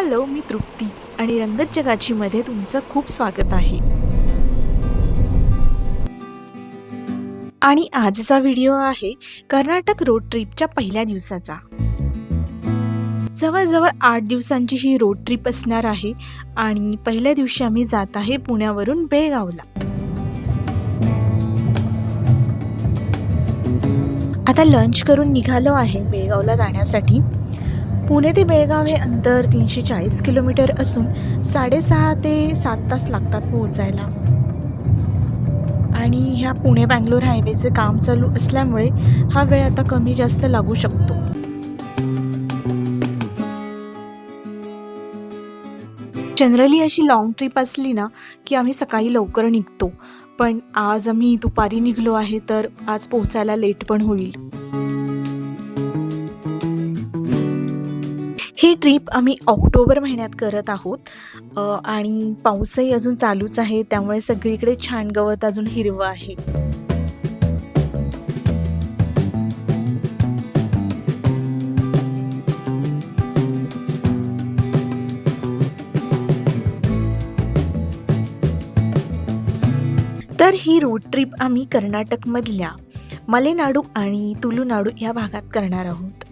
Hello, मी तृप्ती आणि रंगत जगाचीमध्ये तुमचं खूप स्वागत आहे. आणि आजचा व्हिडिओ आहे कर्नाटक रोड ट्रिपच्या पहिल्या दिवसाचा. जवळजवळ 8 दिवसांची ही रोड ट्रिप असणार आहे आणि पहिल्या दिवशी आम्ही जात आहे पुण्यावरून बेळगावला. आता लंच करून निघालो आहे बेळगावला जाण्यासाठी. पुणे ते बेळगाव हे अंतर 340 किलोमीटर असून 6.5 ते 7 तास लागतात पोहोचायला. आणि ह्या पुणे बँगलोर हायवेचे काम चालू असल्यामुळे हा वेळ आता कमी जास्त लागू शकतो. जनरली अशी लाँग ट्रिप असली ना की आम्ही सकाळी लवकर निघतो, पण आज आम्ही दुपारी निघलो आहे तर आज पोहोचायला लेट पण होईल. ही ट्रिप आम्ही ऑक्टोबर महिन्यात करत आहोत आणि पाऊसही अजून चालूच आहे, त्यामुळे सगळीकडे छान गवत अजून हिरवं आहे. तर ही रोड ट्रिप आम्ही कर्नाटकमधल्या मलेनाडू आणि तुलुनाडू या भागात करणार आहोत.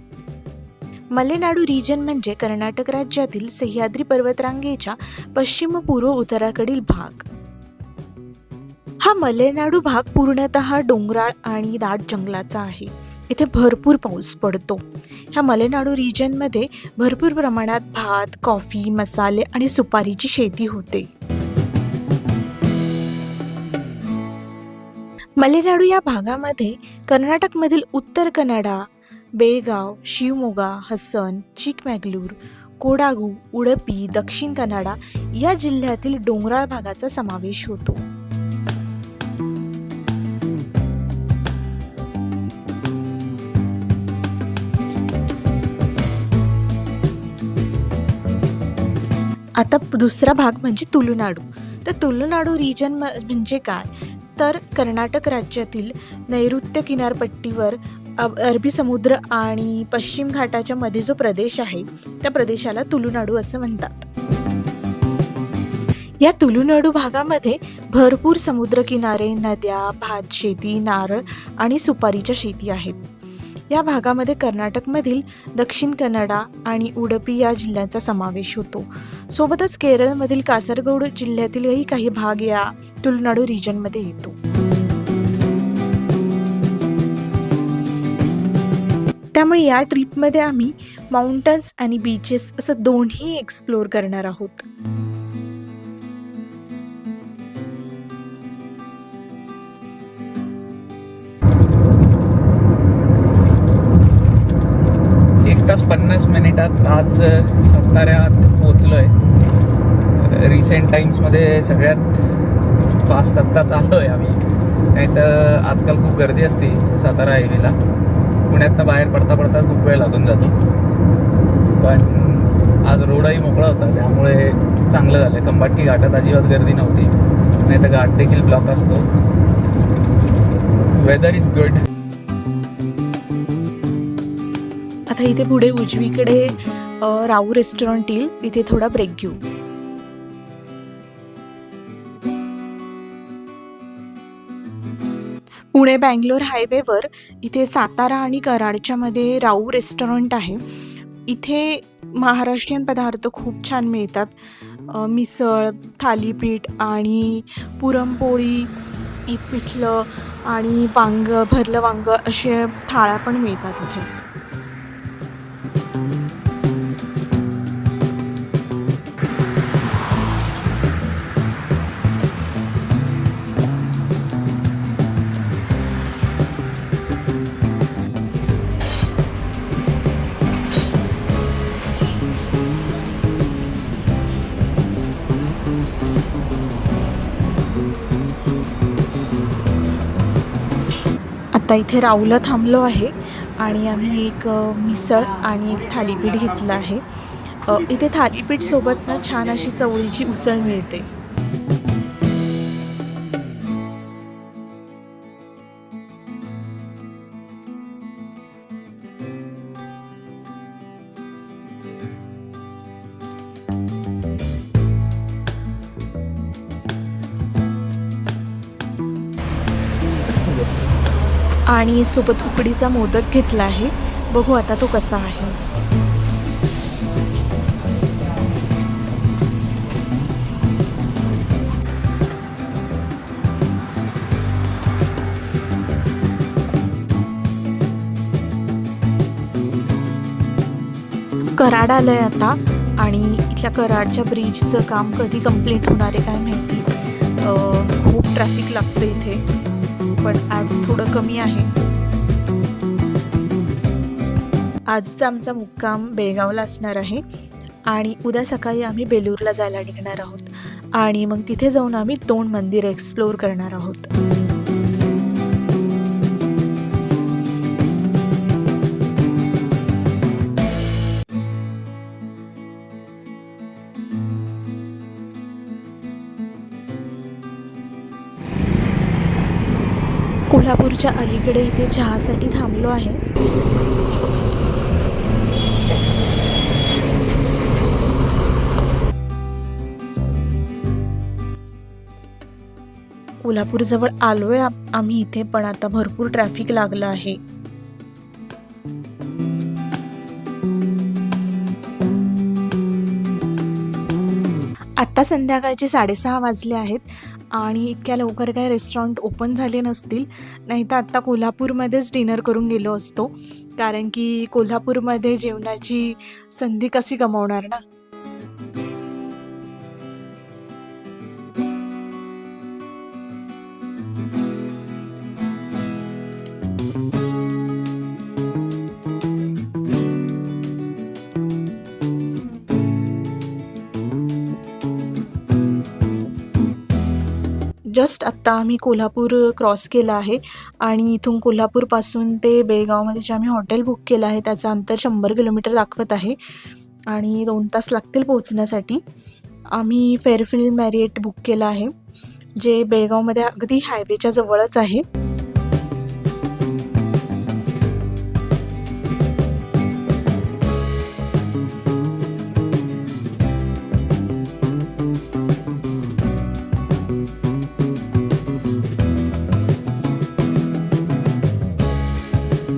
मलेनाडू रिजन म्हणजे कर्नाटक राज्यातील सह्याद्री पर्वतरांगेच्या पश्चिम पूर्व उत्तराकडील भाग. हा मलेनाडू भाग पूर्णतः डोंगराळ आणि दाट जंगलाचा आहे. इथे भरपूर पाऊस पडतो. ह्या मलेनाडू रिजनमध्ये भरपूर प्रमाणात भात, कॉफी, मसाले आणि सुपारीची शेती होते. मलेनाडू या भागामध्ये कर्नाटकमधील उत्तर कन्नडा, बेळगाव, शिवमोगा, हसन, चिकमगळूर, कोडागू, उडुपी, दक्षिण कन्नडा या जिल्ह्यातील डोंगराळ भागाचा समावेश होतो. आता दुसरा भाग म्हणजे तुलुनाडू. तर तुलुनाडू रिजन म्हणजे काय, तर कर्नाटक राज्यातील नैऋत्य किनारपट्टीवर अरबी समुद्र आणि पश्चिम घाटाच्या मध्ये जो प्रदेश आहे त्या प्रदेशाला तुलुनाडू असं म्हणतात. या तुलुनाडू भागामध्ये भरपूर समुद्रकिनारे, नद्या, भातशेती, नारळ आणि सुपारीच्या शेती आहेत. या भागामध्ये कर्नाटकमधील दक्षिण कन्नडा आणि उडुपी या जिल्ह्यांचा समावेश होतो. सोबतच केरळमधील कासरगोड जिल्ह्यातीलही काही भाग या तुलुनाडू रिजनमध्ये येतो. त्यामुळे या ट्रिपमध्ये आम्ही माउंटन्स आणि बीचेस असं दोन्ही एक्सप्लोअर करणार आहोत. तास 50 मिनिटात आज साताऱ्यात पोचलोय. रिसेंट टाइम्समध्ये सगळ्यात फास्ट आत्ताच आलोय आम्ही, नाही तर आजकाल खूप गर्दी असते सातारा हायवेला. पुण्यातनं बाहेर पडता पडताच खूप वेळ लागून जातो, पण आज रोडही मोकळा होता त्यामुळे चांगलं झालं. खंबाटकी घाटात अजिबात गर्दी नव्हती, नाही तर घाट देखील ब्लॉक असतो. Weather is good. आता इथे पुढे उजवीकडे राऊ रेस्टॉरंट येईल, इथे थोडा ब्रेक घेऊ. पुणे बँगलोर हायवेवर इथे सातारा आणि कराडच्या मध्ये राऊ रेस्टॉरंट आहे. इथे महाराष्ट्रीयन पदार्थ खूप छान मिळतात. मिसळ, थालीपीठ आणि पुरणपोळी, पिठलं आणि भरलं वांग असे थाळ्या पण मिळतात इथे. आता इथे राऊला थांबलो आहे आणि आम्ही एक मिसळ आणि एक थालीपीठ घेतलं आहे. इथे थालीपीठ सोबत ना छान अशी चवळीची उसळ मिळते. आणि सोबत उकडीचा मोदक घेतला आहे. बघू आता तो कसा आहे. कराड आलंय आता आणि इथल्या कराडच्या ब्रिजचं काम कधी कंप्लीट होणार आहे काय माहिती. खूप ट्रॅफिक लागतं इथे, पण आज थोडं कमी आहे. आजचा आमचा मुक्काम बेळगावला असणार आहे आणि उद्या सकाळी आम्ही बेलूरला जायला निघणार आहोत आणि मग तिथे जाऊन आम्ही 2 मंदिर एक्सप्लोअर करणार आहोत. कोल्हापूरच्या अलीकडे इथे चहासाठी थांबलो आहे. कोल्हापूरजवळ आलोय आम्ही इथे, पण आता भरपूर ट्रॅफिक लागलं आहे. आत्ता संध्याकाळचे 6:30 वाजले आहेत आणि इतक्या लवकर काय रेस्टॉरंट ओपन झाले नसतील, नाही तर आत्ता कोल्हापूरमध्येच डिनर करून गेलो असतो, कारण की कोल्हापूरमध्ये जेवणाची संधी कशी गमावणार ना. जस्ट आत्ता आम्ही कोल्हापूर क्रॉस केलं आहे आणि इथून कोल्हापूरपासून ते बेळगावमध्ये जे आम्ही हॉटेल बुक केलं आहे त्याचं अंतर 100 किलोमीटर दाखवत आहे आणि 2 तास लागतील पोहोचण्यासाठी. आम्ही फेअरफिल्ड मॅरिएट बुक केलं आहे, जे बेळगावमध्ये अगदी हायवेच्या जवळच आहे.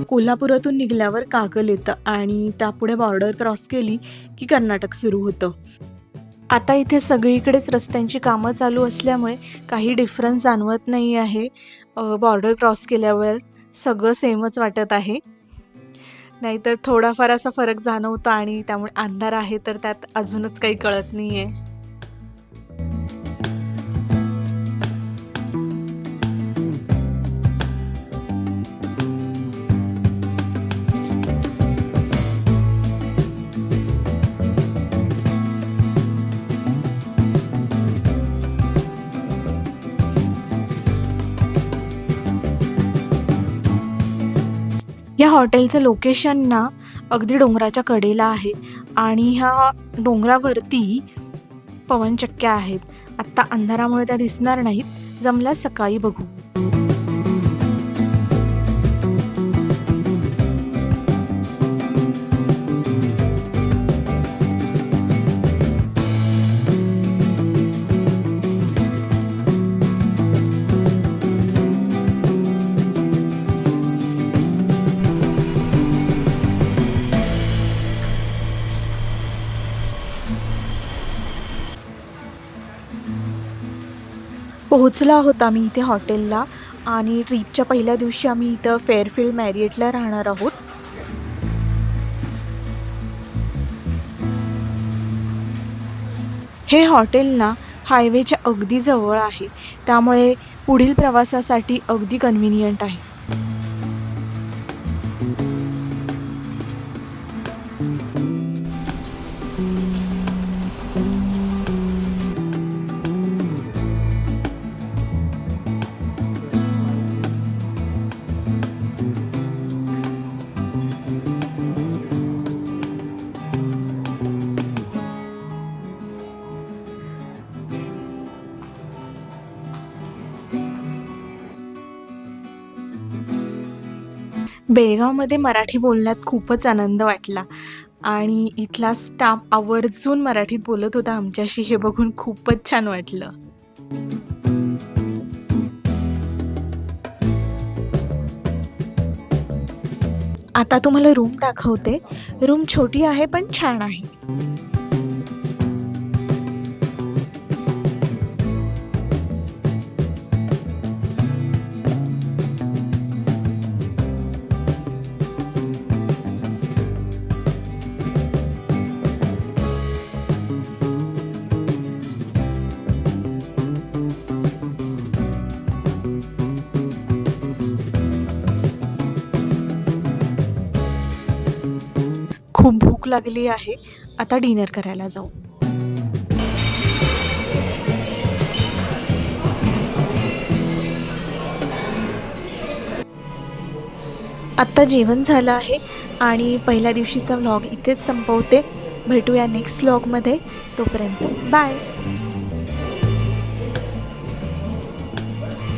कोल्हापुरातून निघाल्यावर कागल येतं आणि त्यापुढे बॉर्डर क्रॉस केली की कर्नाटक सुरू होतं. आता इथे सगळीकडेच रस्त्यांची कामं चालू असल्यामुळे काही डिफरन्स जाणवत नाही आहे. बॉर्डर क्रॉस केल्यावर सगळं सेमच वाटत आहे, नाहीतर थोडाफार असा फरक जाणवतो आणि त्यामुळे अंधार आहे तर त्यात अजूनच काही कळत नाही आहे. या हॉटेलचं लोकेशन ना अगदी डोंगराच्या कडेला आहे आणि ह्या डोंगरावरती पवनचक्क्या आहेत. आत्ता अंधारामुळे त्या दिसणार नाहीत, जमल्यास सकाळी बघू. पोहोचलो आहोत आम्ही इथे हॉटेलला आणि ट्रीपच्या पहिल्या दिवशी आम्ही इथं फेअरफिल्ड मॅरिएटला राहणार आहोत. हे हॉटेल ना हायवेच्या अगदी जवळ आहे, त्यामुळे पुढील प्रवासासाठी अगदी कन्व्हिनियंट आहे. बेळगावमध्ये मराठी बोलण्यात खूपच आनंद वाटला आणि इथला स्टाफ आवर्जून मराठीत बोलत होता आमच्याशी, हे बघून खूपच छान वाटलं. आता तुम्हाला रूम दाखवते. रूम छोटी आहे पण छान आहे. खूप भूक लागली आहे. आता डिनर करायला जाऊ. आत्ता जेवण झालं आहे आणि पहिल्या दिवशीचा व्लॉग इथेच संपवते. भेटूया नेक्स्ट व्लॉगमध्ये. तोपर्यंत बाय.